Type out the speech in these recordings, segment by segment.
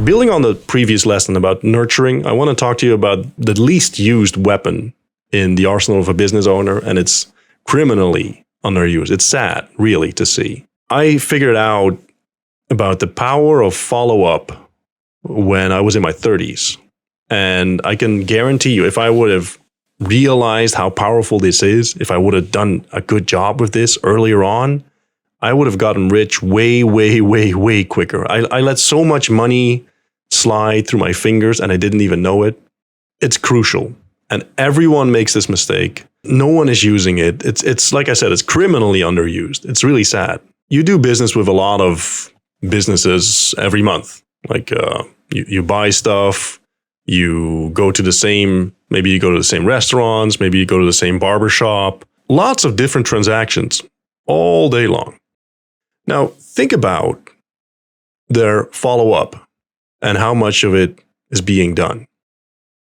Building on the previous lesson about nurturing, I want to talk to you about the least used weapon in the arsenal of a business owner, and it's criminally underused. It's sad, really, to see. I figured out about the power of follow-up when I was in my 30s. And I can guarantee you, if I would have realized how powerful this is, if I would have done a good job with this earlier on, I would have gotten rich way, way, way, way quicker. I let so much money slide through my fingers and I didn't even know it. It's crucial. And everyone makes this mistake. No one is using it. It's like I said, it's criminally underused. It's really sad. You do business with a lot of businesses every month. Like you buy stuff, you go to the same, maybe you go to the same restaurants, maybe you go to the same barbershop. Lots of different transactions all day long. Now, think about their follow-up and how much of it is being done.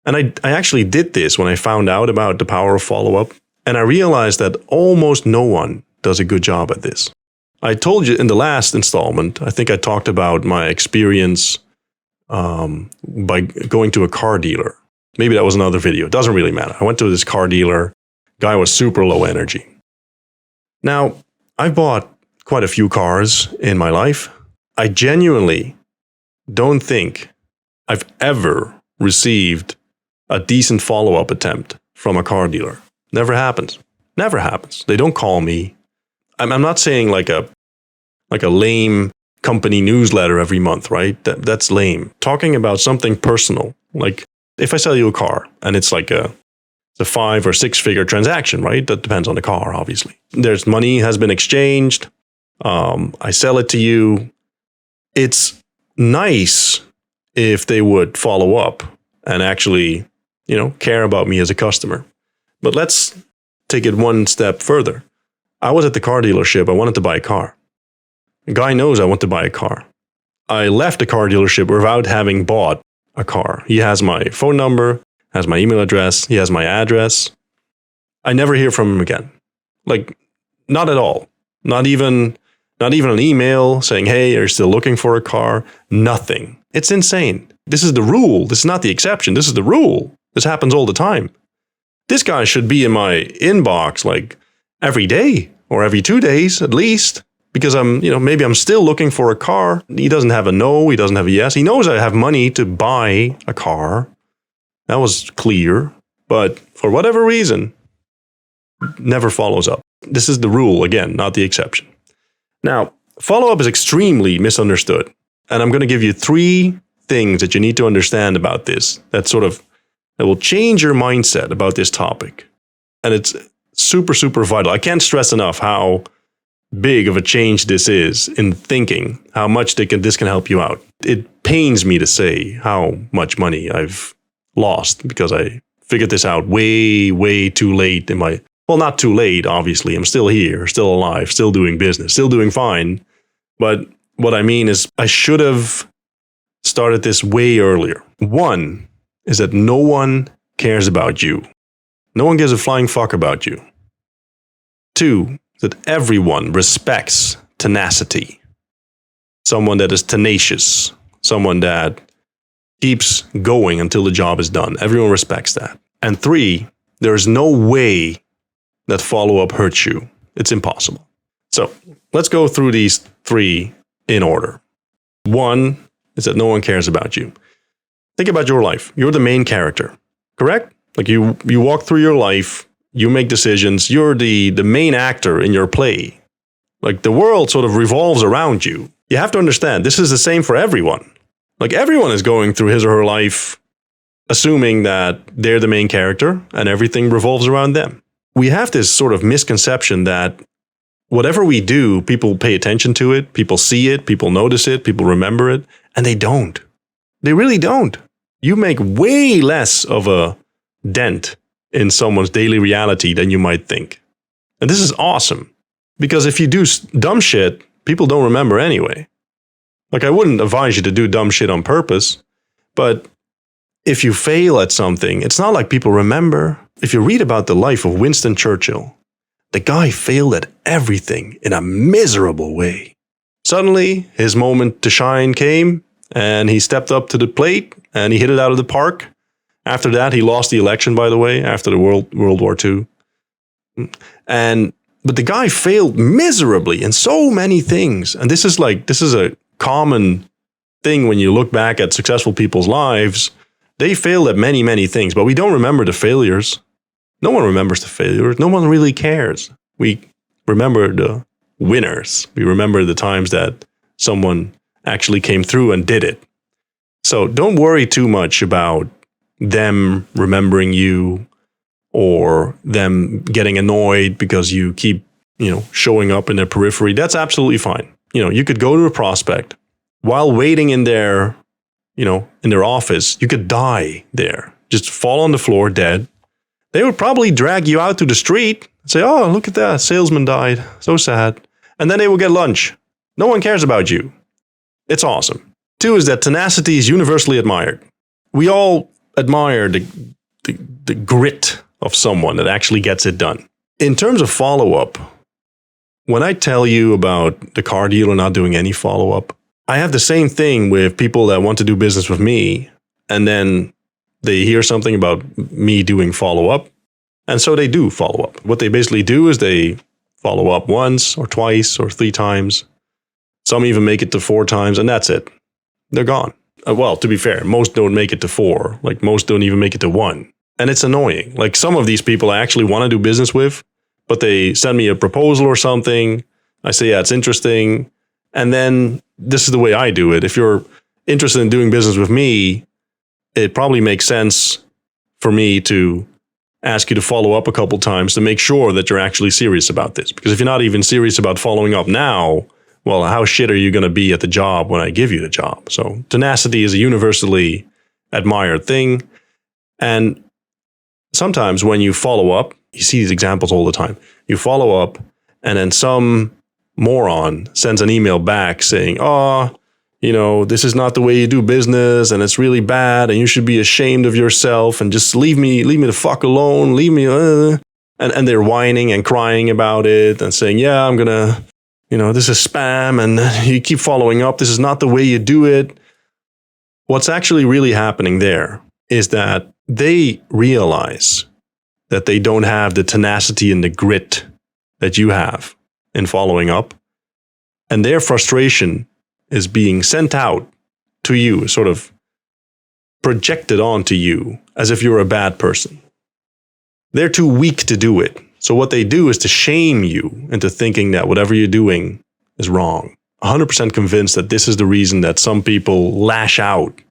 And I actually did this when I found out about the power of follow-up, and I realized that almost no one does a good job at this. I told you in the last installment, I think I talked about my experience by going to a car dealer. Maybe that was another video. It doesn't really matter. I went to this car dealer. Guy was super low energy. Now, I've bought quite a few cars in my life. I genuinely don't think I've ever received a decent follow-up attempt from a car dealer. Never happens. Never happens. They don't call me. I'm not saying like a lame company newsletter every month, right? That's lame. Talking about something personal, like if I sell you a car and it's like a 5 or 6 figure transaction, right? That depends on the car, obviously. There's money has been exchanged. I sell it to you. It's nice if they would follow up and actually, care about me as a customer. But let's take it one step further. I was at the car dealership. I wanted to buy a car. The guy knows I want to buy a car. I left the car dealership without having bought a car. He has my phone number, has my email address, he has my address. I never hear from him again. Like, not at all. Not even an email saying, hey, are you still looking for a car? Nothing. It's insane. This is the rule. This is not the exception. This is the rule. This happens all the time. This guy should be in my inbox like every day or every 2 days at least, because maybe I'm still looking for a car. He doesn't have a no. He doesn't have a yes. He knows I have money to buy a car. That was clear. But for whatever reason, never follows up. This is the rule, again, not the exception. Now, follow-up is extremely misunderstood. And I'm going to give you 3 things that you need to understand about this that will change your mindset about this topic. And it's super, super vital. I can't stress enough how big of a change this is in thinking, how much this can help you out. It pains me to say how much money I've lost because I figured this out way, way too late in my... Well, not too late, obviously. I'm still here, still alive, still doing business, still doing fine. But what I mean is I should have started this way earlier. 1 is that no one cares about you. No one gives a flying fuck about you. 2, that everyone respects tenacity. Someone that is tenacious. Someone that keeps going until the job is done. Everyone respects that. And 3, there is no way that follow-up hurts you. It's impossible. So let's go through these 3 in order. 1 is that no one cares about you. Think about your life. You're the main character, correct? Like you walk through your life, you make decisions, you're the main actor in your play. Like the world sort of revolves around you. You have to understand, this is the same for everyone. Like everyone is going through his or her life assuming that they're the main character and everything revolves around them. We have this sort of misconception that whatever we do, people pay attention to it, people see it, people notice it, people remember it, and they don't. They really don't. You make way less of a dent in someone's daily reality than you might think. And this is awesome, because if you do dumb shit, people don't remember anyway. Like, I wouldn't advise you to do dumb shit on purpose, but if you fail at something, it's not like people remember. If you read about the life of Winston Churchill, the guy failed at everything in a miserable way. Suddenly, his moment to shine came, and he stepped up to the plate and he hit it out of the park. After that, he lost the election, by the way, after the World War II. But the guy failed miserably in so many things. And this is a common thing when you look back at successful people's lives. They failed at many, many things, but we don't remember the failures. No one remembers the failures. No one really cares. We remember the winners. We remember the times that someone actually came through and did it. So don't worry too much about them remembering you or them getting annoyed because you keep, showing up in their periphery. That's absolutely fine. You could go to a prospect while waiting in their office. You could die there, just fall on the floor dead. They would probably drag you out to the street and say, "Oh, look at that, salesman died. So sad." And then they will get lunch. No one cares about you. It's awesome. 2 is that tenacity is universally admired. We all admire the grit of someone that actually gets it done. In terms of follow-up, when I tell you about the car dealer not doing any follow-up, I have the same thing with people that want to do business with me, and then they hear something about me doing follow-up, and so they do follow-up. What they basically do is they follow up once or twice or 3 times. Some even make it to 4 times, and that's it. They're gone. Well, to be fair, most don't make it to 4. Like, most don't even make it to 1. And it's annoying. Like, some of these people I actually want to do business with, but they send me a proposal or something. I say, yeah, it's interesting. And then this is the way I do it. If you're interested in doing business with me, it probably makes sense for me to ask you to follow up a couple times to make sure that you're actually serious about this. Because if you're not even serious about following up now, well, how shit are you going to be at the job when I give you the job? So tenacity is a universally admired thing. And sometimes when you follow up, you see these examples all the time. You follow up and then some moron sends an email back saying, "Oh, this is not the way you do business and it's really bad and you should be ashamed of yourself and just leave me the fuck alone, leave me." And they're whining and crying about it and saying, "Yeah, I'm going to, this is spam and you keep following up. This is not the way you do it." What's actually really happening there is that they realize that they don't have the tenacity and the grit that you have in following up. And their frustration is being sent out to you, sort of projected onto you as if you're a bad person. They're too weak to do it. So what they do is to shame you into thinking that whatever you're doing is wrong. 100% convinced that this is the reason that some people lash out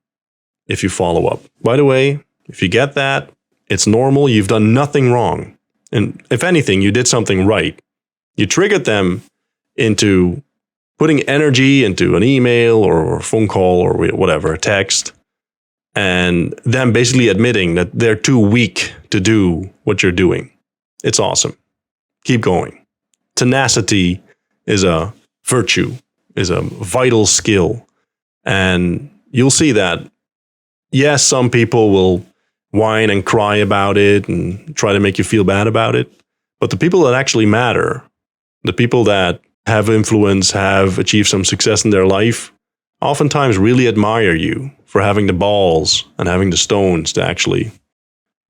if you follow up. By the way, if you get that, it's normal. You've done nothing wrong. And if anything, you did something right. You triggered them into putting energy into an email or a phone call or whatever, a text, and them basically admitting that they're too weak to do what you're doing. It's awesome. Keep going. Tenacity is a virtue, is a vital skill. And you'll see that, yes, some people will whine and cry about it and try to make you feel bad about it. But the people that actually matter, the people that have influence, have achieved some success in their life, oftentimes really admire you for having the balls and having the stones to actually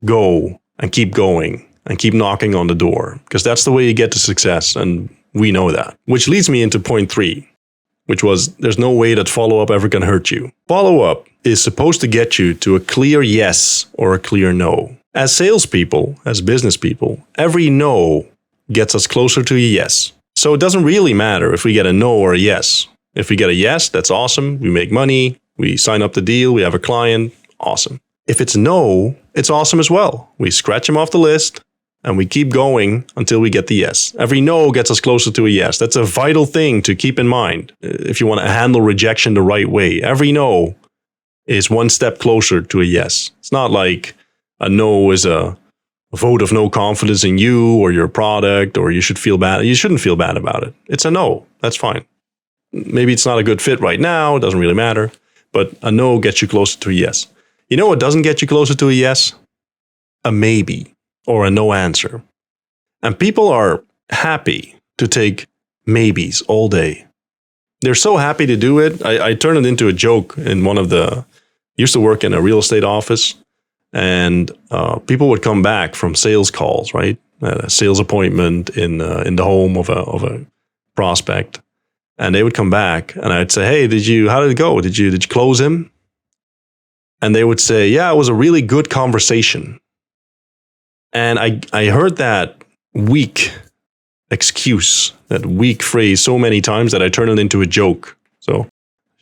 go and keep going and keep knocking on the door, because that's the way you get to success, and we know that. Which leads me into point 3, which was there's no way that follow-up ever can hurt you. Follow-up is supposed to get you to a clear yes or a clear no. As salespeople, as business people, every no gets us closer to a yes. So it doesn't really matter if we get a no or a yes. If we get a yes, that's awesome. We make money. We sign up the deal. We have a client. Awesome. If it's no, it's awesome as well. We scratch them off the list and we keep going until we get the yes. Every no gets us closer to a yes. That's a vital thing to keep in mind if you want to handle rejection the right way. Every no is one step closer to a yes. It's not like a no is a vote of no confidence in you or your product, or you should feel bad. You shouldn't feel bad about it. It's a no. That's fine. Maybe it's not a good fit right now. It doesn't really matter. But a no gets you closer to a yes. You know what doesn't get you closer to a yes? A maybe or a no answer. And people are happy to take maybes all day. They're so happy to do it. I turned it into a joke in one of the, used to work in a real estate office, and people would come back from sales calls, right? A sales appointment in the home of a prospect, and they would come back, and I'd say, "Hey, how did it go? Did you close him?" And they would say, "Yeah, it was a really good conversation." And I heard that weak excuse, that weak phrase so many times that I turned it into a joke. So I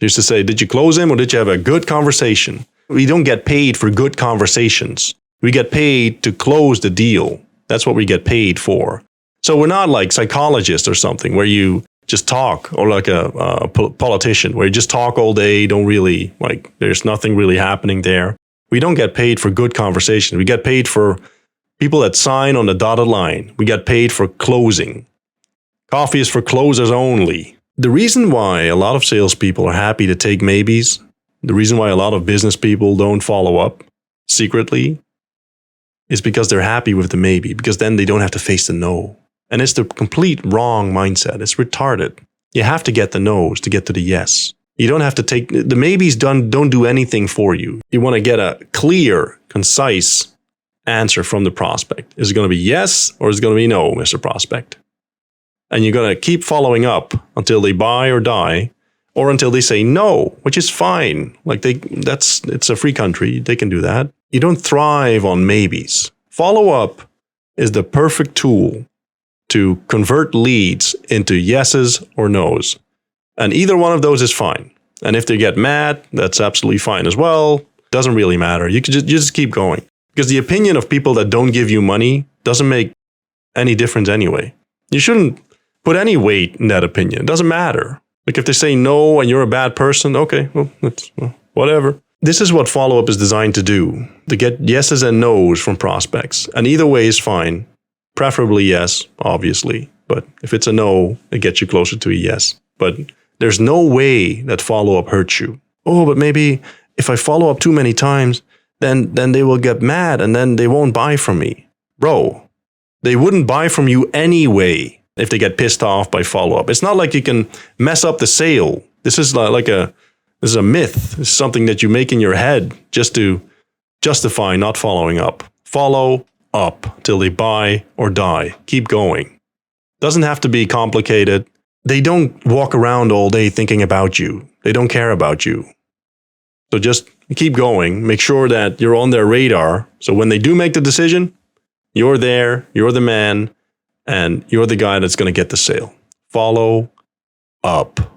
used to say, "Did you close him or did you have a good conversation?" We don't get paid for good conversations. We get paid to close the deal. That's what we get paid for. So we're not like psychologists or something where you just talk, or like a politician where you just talk all day, don't really, like, there's nothing really happening there. We don't get paid for good conversation. We get paid for people that sign on the dotted line. We get paid for closing. Coffee is for closers only. The reason why a lot of salespeople are happy to take maybes, the reason why a lot of business people don't follow up secretly, is because they're happy with the maybe, because then they don't have to face the no. And it's the complete wrong mindset. It's retarded. You have to get the no's to get to the yes. You don't have to take the maybes. Don't do anything for you. You want to get a clear, concise answer from the prospect. Is it going to be yes or is it going to be no, Mr. Prospect? And you're going to keep following up until they buy or die, or until they say no, which is fine. Like it's a free country. They can do that. You don't thrive on maybes. Follow up is the perfect tool to convert leads into yeses or nos. And either one of those is fine. And if they get mad, that's absolutely fine as well. Doesn't really matter. You can just keep going. Because the opinion of people that don't give you money doesn't make any difference anyway. You shouldn't put any weight in that opinion. It doesn't matter. Like if they say no and you're a bad person, okay, well, whatever. This is what follow-up is designed to do, to get yeses and nos from prospects. And either way is fine. Preferably yes, obviously. But if it's a no, it gets you closer to a yes. But there's no way that follow-up hurts you. Oh, but maybe if I follow up too many times, then they will get mad and then they won't buy from me. Bro, they wouldn't buy from you anyway if they get pissed off by follow-up. It's not like you can mess up the sale. This is this is a myth. This is something that you make in your head just to justify not following up. Follow up till they buy or die. Keep going. Doesn't have to be complicated. They don't walk around all day thinking about you. They don't care about you. So just keep going. Make sure that you're on their radar. So when they do make the decision, you're there, you're the man, and you're the guy that's going to get the sale. Follow up.